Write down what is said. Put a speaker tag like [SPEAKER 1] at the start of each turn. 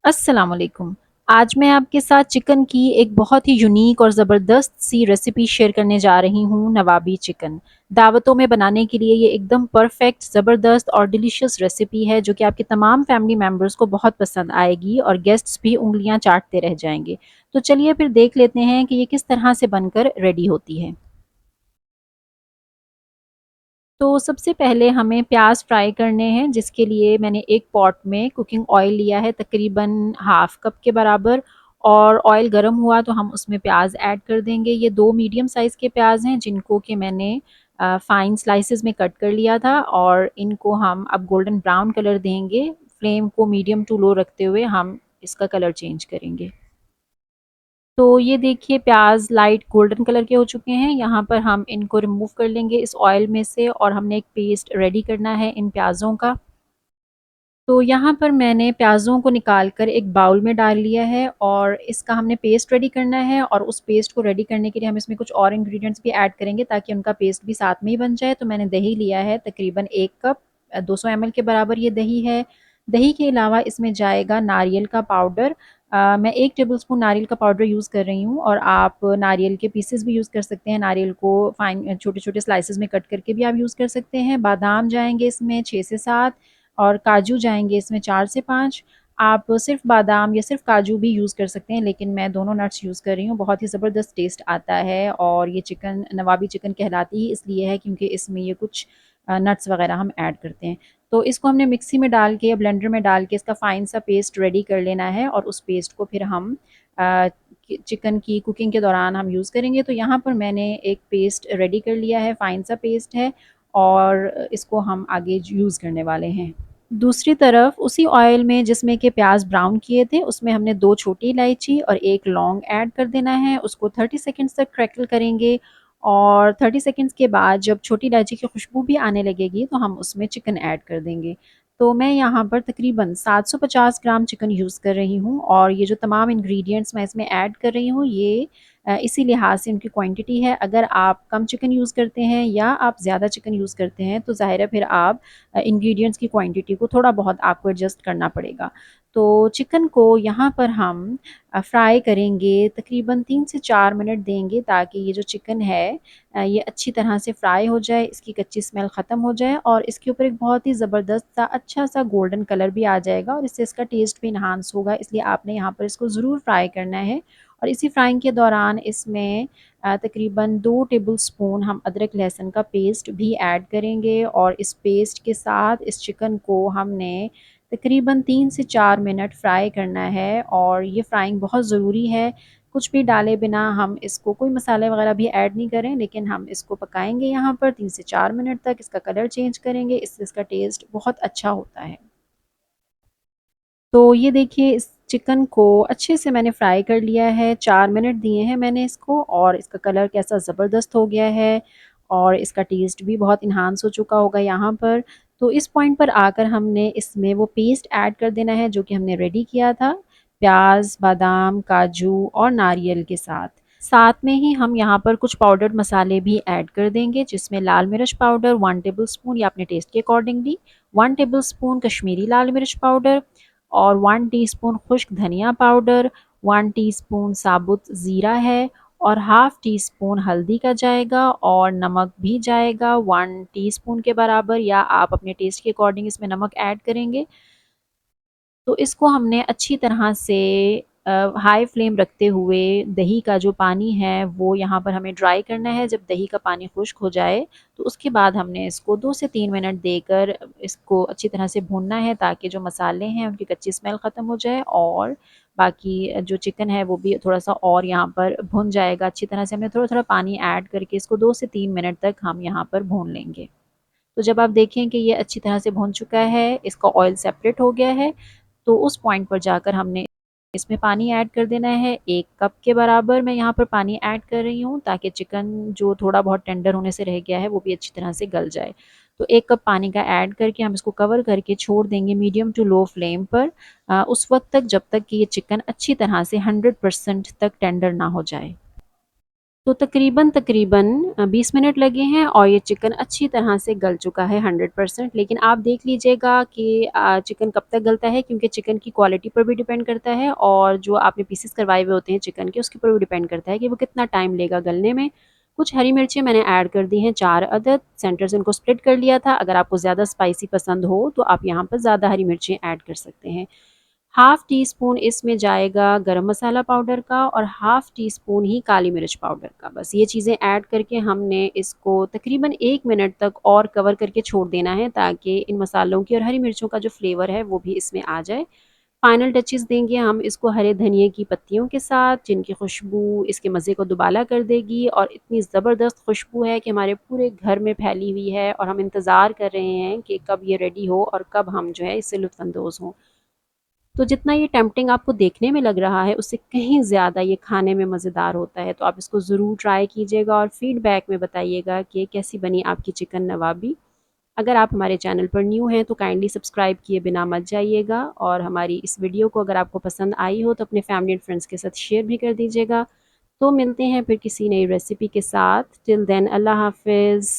[SPEAKER 1] अस्सलाम वालेकुम। आज मैं आपके साथ चिकन की एक बहुत ही यूनिक और ज़बरदस्त सी रेसिपी शेयर करने जा रही हूँ, नवाबी चिकन। दावतों में बनाने के लिए ये एकदम परफेक्ट, ज़बरदस्त और डिलीशियस रेसिपी है जो कि आपके तमाम फैमिली मेंबर्स को बहुत पसंद आएगी और गेस्ट्स भी उँगलियाँ चाटते रह जाएँगे। तो चलिए फिर देख लेते हैं कि ये किस तरह से बनकर रेडी होती है। तो सबसे पहले हमें प्याज फ्राई करने हैं, जिसके लिए मैंने एक पॉट में कुकिंग ऑयल लिया है तकरीबन हाफ कप के बराबर। और ऑयल गर्म हुआ तो हम उसमें प्याज ऐड कर देंगे। ये 2 मीडियम साइज़ के प्याज हैं जिनको कि मैंने फाइन स्लाइसेस में कट कर लिया था, और इनको हम अब गोल्डन ब्राउन कलर देंगे। फ्लेम को मीडियम टू लो रखते हुए हम इसका कलर चेंज करेंगे। तो ये देखिए प्याज लाइट गोल्डन कलर के हो चुके हैं। यहाँ पर हम इनको रिमूव कर लेंगे इस ऑयल में से, और हमने एक पेस्ट रेडी करना है इन प्याज़ों का। तो यहाँ पर मैंने प्याज़ों को निकाल कर एक बाउल में डाल लिया है, और इसका हमने पेस्ट रेडी करना है। और उस पेस्ट को रेडी करने के लिए हम इसमें कुछ और इंग्रेडिएंट्स भी ऐड करेंगे ताकि उनका पेस्ट भी साथ में ही बन जाए। तो मैंने दही लिया है तकरीबन 1 कप, 200 ml के बराबर ये दही है। दही के अलावा इसमें जाएगा नारियल का पाउडर। मैं 1 टेबलस्पून नारियल का पाउडर यूज़ कर रही हूँ, और आप नारियल के पीसेस भी यूज़ कर सकते हैं। नारियल को फाइन छोटे-छोटे स्लाइसेस में कट करके भी आप यूज़ कर सकते हैं। बादाम जाएँगे इसमें 6 से 7, और काजू जाएँगे इसमें 4 से 5। आप सिर्फ़ बादाम या सिर्फ़ काजू भी यूज़ कर सकते हैं, लेकिन मैं दोनों नट्स यूज़ कर रही हूँ। बहुत ही ज़बरदस्त टेस्ट आता है, और ये चिकन नवाबी चिकन कहलाती ही इसलिए है क्योंकि इसमें ये कुछ नट्स वग़ैरह हम ऐड करते हैं। तो इसको हमने मिक्सी में डाल के या ब्लेंडर में डाल के इसका फ़ाइन सा पेस्ट रेडी कर लेना है, और उस पेस्ट को फिर हम अ, चिकन की कुकिंग के दौरान हम यूज़ करेंगे। तो यहाँ पर मैंने एक पेस्ट रेडी कर लिया है, फ़ाइन सा पेस्ट है, और इसको हम आगे यूज़ करने वाले हैं। दूसरी तरफ उसी ऑयल में जिसमें कि प्याज ब्राउन किए थे, उसमें हमने 2 छोटी इलायची और 1 लौंग ऐड कर देना है। उसको 30 सेकंड्स तक क्रैकल करेंगे, और 30 सेकंड्स के बाद जब छोटी इलायची की खुशबू भी आने लगेगी तो हम उसमें चिकन ऐड कर देंगे। तो मैं यहाँ पर तकरीबन 750 ग्राम चिकन यूज़ कर रही हूँ, और ये जो तमाम इंग्रेडिएंट्स मैं इसमें ऐड कर रही हूँ ये इसी लिहाज से उनकी क्वांटिटी है। अगर आप कम चिकन यूज़ करते हैं या आप ज़्यादा चिकन यूज़ करते हैं तो ज़ाहिर है फिर आप इंग्रेडिएंट्स की क्वांटिटी को थोड़ा बहुत आपको एडजस्ट करना पड़ेगा। तो चिकन को यहाँ पर हम फ्राई करेंगे, तकरीबन 3 से 4 मिनट देंगे ताकि ये जो चिकन है ये अच्छी तरह से फ्राई हो जाए, इसकी कच्ची स्मेल ख़त्म हो जाए, और इसके ऊपर एक बहुत ही ज़बरदस्त सा अच्छा सा गोल्डन कलर भी आ जाएगा, और इससे इसका टेस्ट भी इन्हांस होगा। इसलिए आपने यहाँ पर इसको ज़रूर फ्राई करना है। और इसी फ्राइंग के दौरान इसमें तकरीबन 2 टेबलस्पून हम अदरक लहसुन का पेस्ट भी ऐड करेंगे, और इस पेस्ट के साथ इस चिकन को हमने तकरीबन 3 से 4 मिनट फ्राई करना है, और ये फ्राइंग बहुत ज़रूरी है। कुछ भी डाले बिना हम इसको कोई मसाले वगैरह भी ऐड नहीं करें, लेकिन हम इसको पकाएंगे यहाँ पर 3 से 4 मिनट तक, इसका कलर चेंज करेंगे, इससे इसका टेस्ट बहुत अच्छा होता है। तो ये देखिए इस चिकन को अच्छे से मैंने फ्राई कर लिया है, 4 मिनट दिए हैं मैंने इसको, और इसका कलर कैसा ज़बरदस्त हो गया है, और इसका टेस्ट भी बहुत इन्हांस हो चुका होगा यहाँ पर। तो इस पॉइंट पर आकर हमने इसमें वो पेस्ट ऐड कर देना है जो कि हमने रेडी किया था, प्याज, बादाम, काजू और नारियल के साथ। साथ में ही हम यहाँ पर कुछ पाउडर्ड मसाले भी ऐड कर देंगे, जिसमें लाल मिर्च पाउडर 1 टेबलस्पून या अपने टेस्ट के अकॉर्डिंगली, 1 टेबलस्पून कश्मीरी लाल मिर्च पाउडर, और 1 टीस्पून खुश्क धनिया पाउडर, 1 टीस्पून साबुत ज़ीरा है, और हाफ़ टी स्पून हल्दी का जाएगा, और नमक भी जाएगा 1 टीस्पून के बराबर, या आप अपने टेस्ट के अकॉर्डिंग इसमें नमक ऐड करेंगे। तो इसको हमने अच्छी तरह से हाई फ्लेम रखते हुए दही का जो पानी है वो यहाँ पर हमें ड्राई करना है। जब दही का पानी खुश्क हो जाए तो उसके बाद हमने इसको 2 से 3 मिनट देकर इसको अच्छी तरह से भूनना है ताकि जो मसाले हैं उनकी कच्ची स्मेल ख़त्म हो जाए, और बाकी जो चिकन है वो भी थोड़ा-सा और यहाँ पर भुन जाएगा अच्छी तरह से। हमने थोड़ा-थोड़ा पानी ऐड करके इसको 2 से 3 मिनट तक हम यहाँ पर भून लेंगे। तो जब आप देखें कि ये अच्छी तरह से भुन चुका है, इसका ऑयल सेपरेट हो गया है, तो उस पॉइंट पर जाकर हमने इसमें पानी ऐड कर देना है। 1 कप के बराबर मैं यहाँ पर पानी ऐड कर रही हूँ ताकि चिकन जो थोड़ा बहुत टेंडर होने से रह गया है वो भी अच्छी तरह से गल जाए। तो 1 कप पानी का ऐड करके हम इसको कवर करके छोड़ देंगे मीडियम टू लो फ्लेम पर उस वक़्त तक जब तक कि ये चिकन अच्छी तरह से 100% तक टेंडर ना हो जाए।
[SPEAKER 2] तो तकरीबन 20 मिनट लगे हैं और ये चिकन अच्छी तरह से गल चुका है 100%। लेकिन आप देख लीजिएगा कि चिकन कब तक गलता है, क्योंकि चिकन की क्वालिटी पर भी डिपेंड करता है और जो आपने पीसेस करवाए हुए होते हैं चिकन के उसके ऊपर भी डिपेंड करता है कि वो कितना टाइम लेगा गलने में। कुछ हरी मिर्चें मैंने ऐड कर दी हैं 4 अदद, सेंटर से उनको स्प्लिट कर लिया था। अगर आपको ज़्यादा स्पाइसी पसंद हो तो आप यहाँ पर ज़्यादा हरी मिर्चें ऐड कर सकते हैं। हाफ़ टी स्पून इसमें जाएगा गरम मसाला पाउडर का और हाफ़ टी स्पून ही काली मिर्च पाउडर का। बस ये चीज़ें ऐड करके हमने इसको तकरीबन 1 मिनट तक और कवर करके छोड़ देना है, ताकि इन मसालों की और हरी मिर्चों का जो फ्लेवर है वो भी इसमें आ जाए। फाइनल टचेस देंगे हम इसको हरे धनिए की पत्तियों के साथ, जिनकी खुशबू इसके मज़े को दुबाला कर देगी और इतनी ज़बरदस्त खुशबू है कि हमारे पूरे घर में फैली हुई है और हम इंतज़ार कर रहे हैं कि कब ये रेडी हो और कब हम जो है इससे लुत्फ़अंदोज़ हों। तो जितना ये टेम्प्टिंग आपको देखने में लग रहा है, उससे कहीं ज़्यादा ये खाने में मज़ेदार होता है। तो आप इसको ज़रूर ट्राई कीजिएगा और फ़ीडबैक में बताइएगा कि कैसी बनी आपकी चिकन नवाबी। अगर आप हमारे चैनल पर न्यू हैं तो काइंडली सब्सक्राइब किए बिना मत जाइएगा और हमारी इस वीडियो को अगर आपको पसंद आई हो तो अपने फैमिली एंड फ्रेंड्स के साथ शेयर भी कर दीजिएगा। तो मिलते हैं फिर किसी नई रेसिपी के साथ। टिल देन अल्लाह हाफ़िज़।